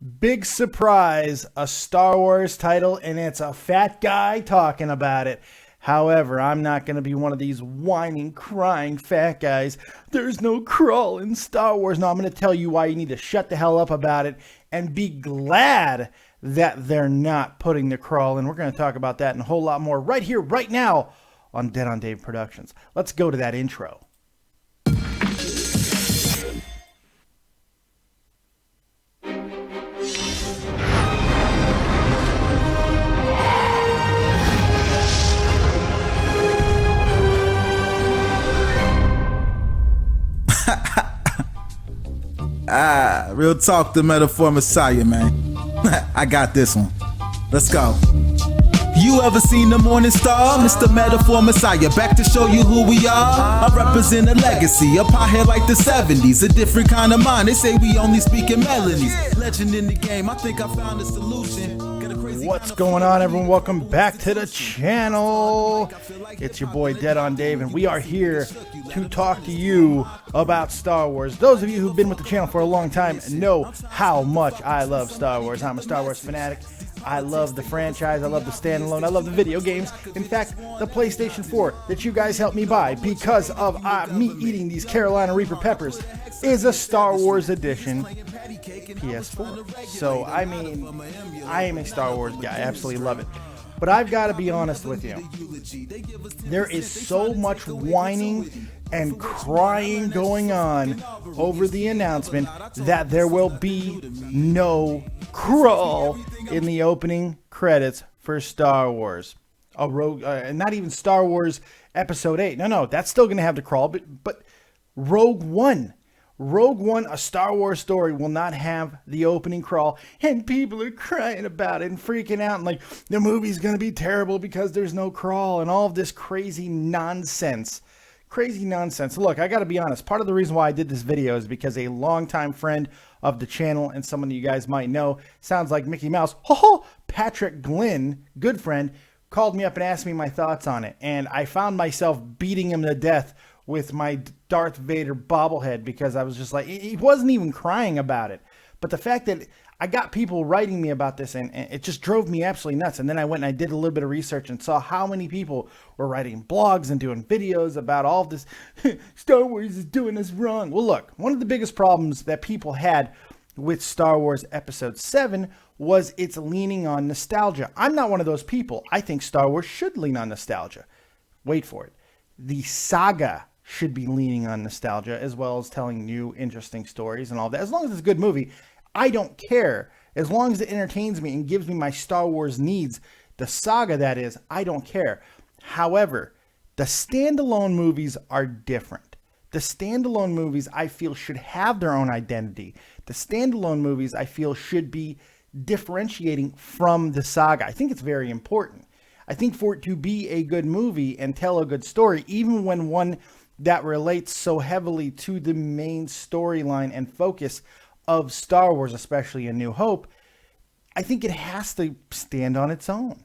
Big surprise, a Star Wars title, and it's a fat guy talking about it. However, I'm not going to be one of these whining, crying fat guys. There's no crawl in Star Wars. No, I'm going to tell you why you need to shut the hell up about it and be glad that they're not putting the crawl in. We're going to talk about that and a whole lot more right here, right now on Dead on Dave Productions. Let's go to that intro. Real talk, the Metaphor Messiah, man. I got this one. Let's go. You ever seen the morning star? Mr. Metaphor Messiah, back to show you who we are. I represent a legacy, a pothead like the 70s, a different kind of mind. They say we only speak in melodies. Legend in the game, I think I found a solution. What's going on, everyone? Welcome back to the channel. It's your boy Dead on Dave, and we are here to talk to you about Star Wars. Those of you who've been with the channel for a long time know how much I love Star Wars. I'm a Star Wars fanatic. I love the franchise. I love the standalone. I love the video games. In fact, the PlayStation 4 that you guys helped me buy because of me eating these Carolina Reaper peppers is a Star Wars edition PS4. So, I mean, I am a Star Wars guy. I absolutely love it. But I've got to be honest with you. There is so much whining and crying going on over the announcement that there will be no crawl in the opening credits for Star Wars. Not even Star Wars Episode 8. No, that's still going to have the crawl, but Rogue One, a Star Wars story, will not have the opening crawl, and people are crying about it and freaking out and like the movie's going to be terrible because there's no crawl and all of this crazy nonsense. Look, I got to be honest. Part of the reason why I did this video is because a longtime friend of the channel and someone you guys might know, sounds like Mickey Mouse, Patrick Glynn, good friend, called me up and asked me my thoughts on it. And I found myself beating him to death with my Darth Vader bobblehead because I was just like, he wasn't even crying about it. But the fact that I got people writing me about this and it just drove me absolutely nuts. And then I went and I did a little bit of research and saw how many people were writing blogs and doing videos about all this Star Wars is doing us wrong. Well, look, one of the biggest problems that people had with Star Wars Episode 7 was its leaning on nostalgia. I'm not one of those people. I think Star Wars should lean on nostalgia. Wait for it. The saga should be leaning on nostalgia as well as telling new, interesting stories and all that. As long as it's a good movie, I don't care. As long as it entertains me and gives me my Star Wars needs, the saga that is, I don't care. However, the standalone movies are different. The standalone movies, I feel, should have their own identity. The standalone movies, I feel, should be differentiating from the saga. I think it's very important. I think for it to be a good movie and tell a good story, even when one that relates so heavily to the main storyline and focus of Star Wars, especially A New Hope, I think it has to stand on its own.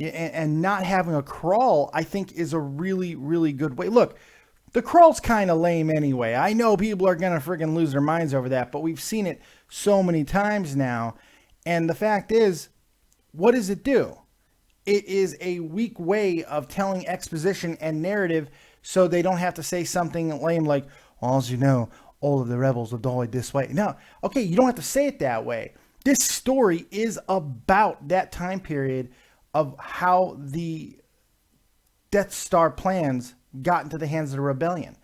And not having a crawl, I think, is a really, really good way. Look, the crawl's kind of lame anyway. I know people are going to friggin' lose their minds over that, but we've seen it so many times now. And the fact is, what does it do? It is a weak way of telling exposition and narrative so they don't have to say something lame like, well, as you know, all of the rebels will die this way. No, okay, you don't have to say it that way. This story is about that time period of how the Death Star plans got into the hands of the rebellion.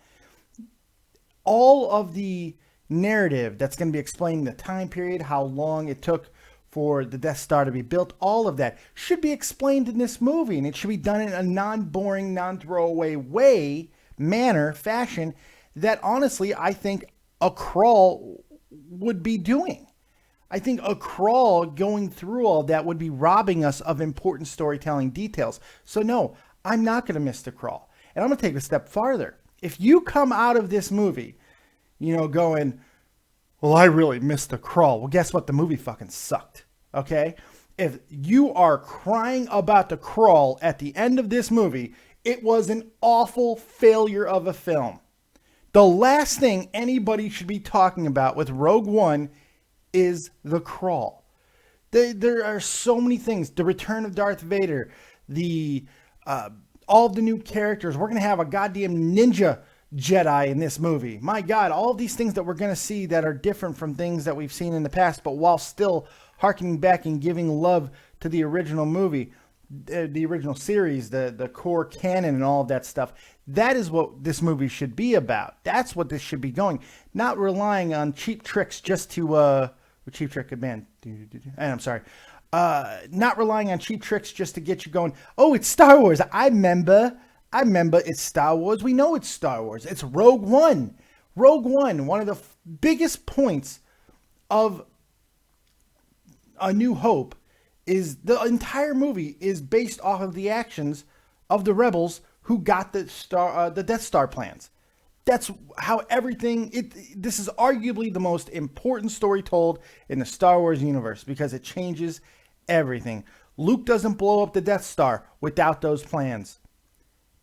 All of the narrative that's going to be explaining the time period, how long it took for the Death Star to be built, all of that should be explained in this movie, and it should be done in a non-boring, non-throwaway fashion that honestly I think a crawl would be doing. I think a crawl going through all that would be robbing us of important storytelling details. So no, I'm not going to miss the crawl. And I'm going to take it a step farther. If you come out of this movie, going, well, I really missed the crawl. Well, guess what? The movie fucking sucked. Okay? If you are crying about the crawl at the end of this movie, it was an awful failure of a film. The last thing anybody should be talking about with Rogue One is the crawl. There are so many things. The return of Darth Vader, all of the new characters. We're going to have a goddamn ninja Jedi in this movie. My God, all of these things that we're going to see that are different from things that we've seen in the past, but while still harkening back and giving love to the original movie, the original series, the core canon and all of that stuff. That is what this movie should be about. That's what this should be going. Not relying on cheap tricks just to, cheap trick command. I'm sorry. Not relying on cheap tricks just to get you going. Oh, it's Star Wars. I remember it's Star Wars. We know it's Star Wars. It's Rogue One. Rogue One, one of the biggest points of A New Hope is the entire movie is based off of the actions of the rebels who got the Death Star plans. That's how everything, this is arguably the most important story told in the Star Wars universe because it changes everything. Luke doesn't blow up the Death Star without those plans.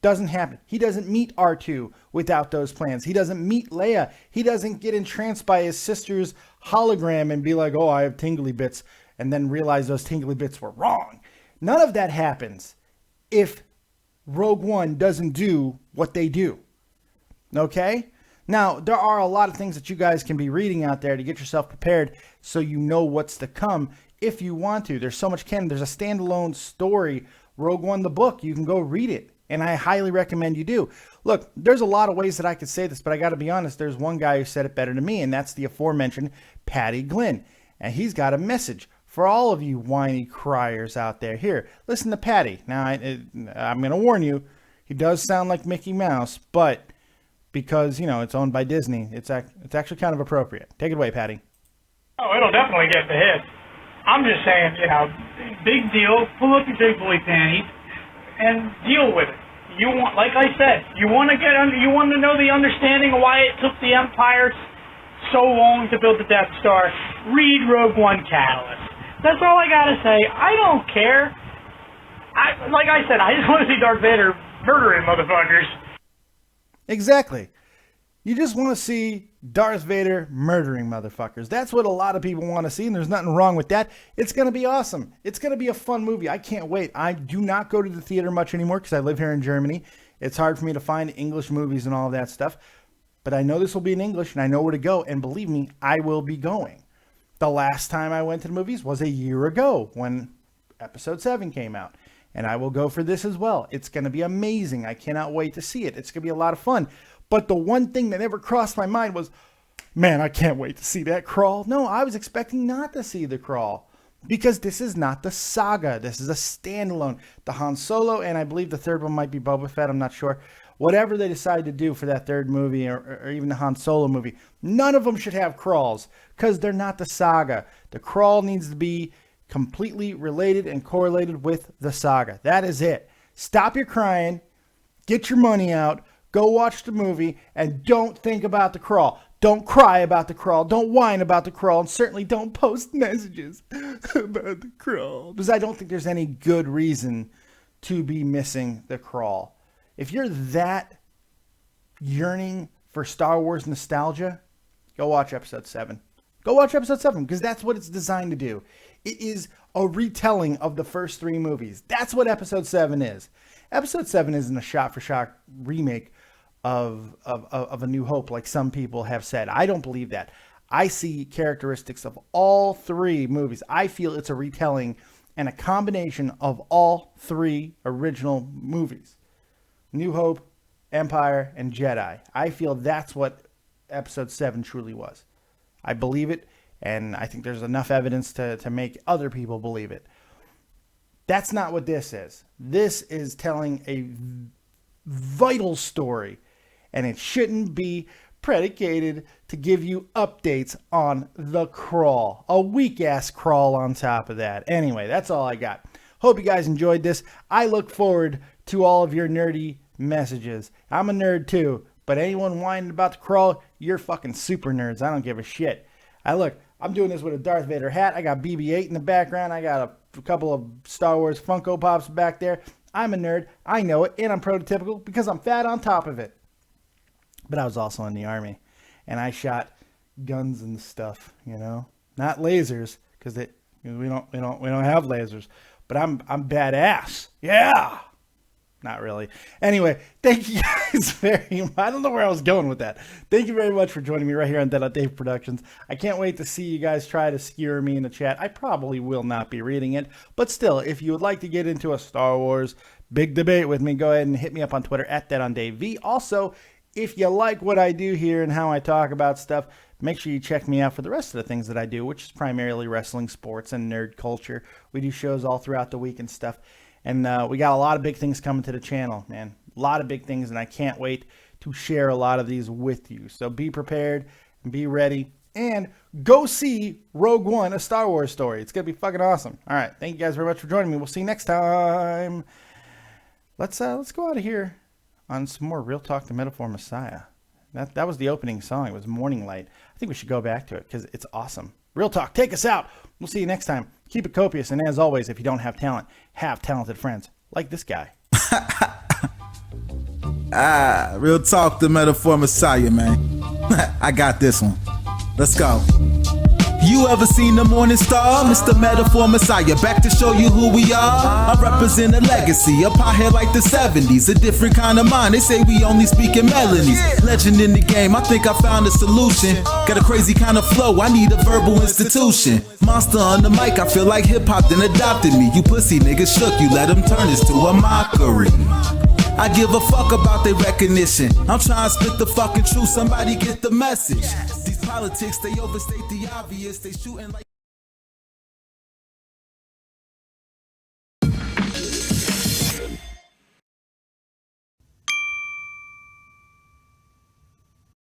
Doesn't happen. He doesn't meet R2 without those plans. He doesn't meet Leia. He doesn't get entranced by his sister's hologram and be like, oh, I have tingly bits, and then realize those tingly bits were wrong. None of that happens if Rogue One doesn't do what they do. Okay? Now, there are a lot of things that you guys can be reading out there to get yourself prepared so you know what's to come if you want to. There's so much canon. There's a standalone story, Rogue One the book. You can go read it. And I highly recommend you do. Look, there's a lot of ways that I could say this, but I got to be honest, there's one guy who said it better than me, and that's the aforementioned Patty Glynn. And he's got a message for all of you whiny criers out there. Here, listen to Patty. Now, I'm going to warn you, he does sound like Mickey Mouse, but because, you know, it's owned by Disney, it's actually kind of appropriate. Take it away, Patty. Oh, it'll definitely get the hit. I'm just saying, you know, big deal, pull up your big boy panties, and deal with it. You want, like I said, you want to know the understanding of why it took the Empire so long to build the Death Star. Read Rogue One Catalyst. That's all I gotta say. I don't care. Like I said, I just want to see Darth Vader murdering motherfuckers. Exactly. You just want to see Darth Vader murdering motherfuckers. That's what a lot of people want to see, and there's nothing wrong with that. It's going to be awesome. It's going to be a fun movie. I can't wait. I do not go to the theater much anymore because I live here in Germany. It's hard for me to find English movies and all of that stuff. But I know this will be in English, and I know where to go. And believe me, I will be going. The last time I went to the movies was a year ago when Episode 7 came out. And I will go for this as well. It's going to be amazing. I cannot wait to see it. It's going to be a lot of fun. But the one thing that never crossed my mind was, man, I can't wait to see that crawl. No, I was expecting not to see the crawl because this is not the saga. This is a standalone. The Han Solo, and I believe the third one might be Boba Fett. I'm not sure. Whatever they decide to do for that third movie or even the Han Solo movie, none of them should have crawls because they're not the saga. The crawl needs to be completely related and correlated with the saga. That is it. Stop your crying. Get your money out. Go watch the movie and don't think about the crawl. Don't cry about the crawl. Don't whine about the crawl. And certainly don't post messages about the crawl. Because I don't think there's any good reason to be missing the crawl. If you're that yearning for Star Wars nostalgia, go watch Episode 7. Go watch Episode 7 because that's what it's designed to do. It is a retelling of the first three movies. That's what Episode 7 is. Episode 7 isn't a shot-for-shot remake of A New Hope, like some people have said. I don't believe that. I see characteristics of all three movies. I feel it's a retelling and a combination of all three original movies. New Hope, Empire, and Jedi. I feel that's what Episode 7 truly was. I believe it, and I think there's enough evidence to make other people believe it. That's not what this is. This is telling a vital story. And it shouldn't be predicated to give you updates on the crawl. A weak-ass crawl on top of that. Anyway, that's all I got. Hope you guys enjoyed this. I look forward to all of your nerdy messages. I'm a nerd too, but anyone whining about the crawl, you're fucking super nerds. I don't give a shit. I'm doing this with a Darth Vader hat. I got BB-8 in the background. I got a couple of Star Wars Funko Pops back there. I'm a nerd. I know it, and I'm prototypical because I'm fat on top of it. But I was also in the Army, and I shot guns and stuff, you know? not lasers, because we don't have lasers. But I'm badass. Yeah. Not really. Anyway, thank you guys very much. I don't know where I was going with that. Thank you very much for joining me right here on Dead on Dave Productions. I can't wait to see you guys try to skewer me in the chat. I probably will not be reading it, but still, if you would like to get into a Star Wars big debate with me, go ahead and hit me up on Twitter at DeadOnDaveV. Also, if you like what I do here and how I talk about stuff, make sure you check me out for the rest of the things that I do, which is primarily wrestling, sports, and nerd culture. We do shows all throughout the week and stuff. And we got a lot of big things coming to the channel, man. A lot of big things, and I can't wait to share a lot of these with you. So be prepared and be ready. And go see Rogue One, A Star Wars Story. It's going to be fucking awesome. All right. Thank you guys very much for joining me. We'll see you next time. Let's go out of here on some more Real Talk, the Metaphor Messiah. That was the opening song. It was Morning Light. I think we should go back to it because it's awesome. Real Talk, take us out. We'll see you next time. Keep it copious, and as always, if you don't have talent, have talented friends like this guy. Real Talk, the Metaphor Messiah, man. I got this one. Let's go. You ever seen the morning star? Mr. Metaphor Messiah, back to show you who we are. I represent a legacy, a pothead like the 70s, a different kind of mind. They say we only speak in melodies. Legend in the game, I think I found a solution. Got a crazy kind of flow, I need a verbal institution. Monster on the mic, I feel like hip-hop then adopted me. You pussy niggas shook, you let them turn this to a mockery. I give a fuck about their recognition. I'm trying to spit the fucking truth, somebody get the message. These politics, they overstate the obvious, they shooting like